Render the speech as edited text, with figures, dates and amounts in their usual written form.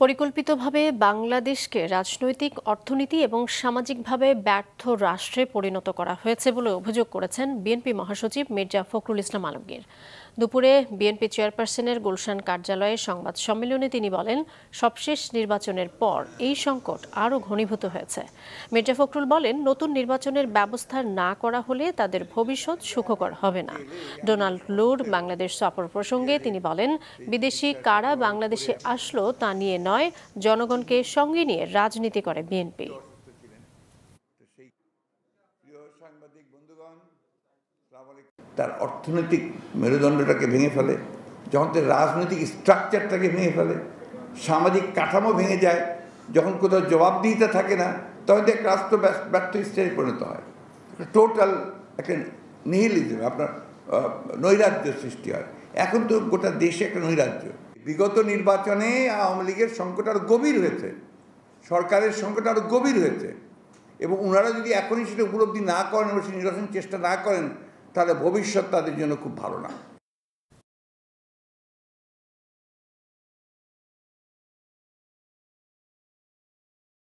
পরিকল্পিতভাবে বাংলাদেশকে রাজনৈতিক, অর্থনীতি এবং সামাজিকভাবে ব্যর্থ রাষ্ট্রে পরিণত করা হয়েছে বলে অভিযোগ করেছেন বিএনপি মহাসচিব মির্জা ফখরুল ইসলাম আলমগীর। দুপুরে বিএনপি চেয়ারপারসনের গুলশান কার্যালয়ে সংবাদ সম্মেলনে তিনি বলেন, সবশেষ নির্বাচনের পর এই সংকট আরও ঘনীভূত হয়েছে। মির্জা ফখরুল বলেন, নতুন নির্বাচনের ব্যবস্থা না করা হলে তাদের ভবিষ্যৎ সুখকর হবে না। ডোনাল্ড লুর বাংলাদেশ সফর প্রসঙ্গে তিনি বলেন, বিদেশি কারা বাংলাদেশে আসলো তা নিয়ে নয়, জনগণকে সঙ্গে নিয়ে রাজনীতি করে বিএনপি। তার অর্থনৈতিক মেরুদণ্ডটাকে ভেঙে ফেলে, যখন তার রাজনৈতিক স্ট্রাকচারটাকে ভেঙে ফেলে, সামাজিক কাঠামো ভেঙে যায়, যখন কোথাও জবাবদিহিতা থাকে না, তখন একটা রাষ্ট্র ব্যর্থ স্টেজে পরিণত হয়। টোটাল একটা নিহিলিজম, আপনার নৈরাজ্য সৃষ্টি হয়। এখন তো গোটা দেশে একটা নৈরাজ্য। বিগত নির্বাচনে আওয়ামী লীগের সংকট আরও গভীর হয়েছে, সরকারের সংকট আরও গভীর হয়েছে, এবং ওনারা যদি এখনই সেটা উপলব্ধি না করেন এবং সেই নির্বাচন চেষ্টা না করেন, তাহলে ভবিষ্যৎ তাদের জন্য খুব ভালো না।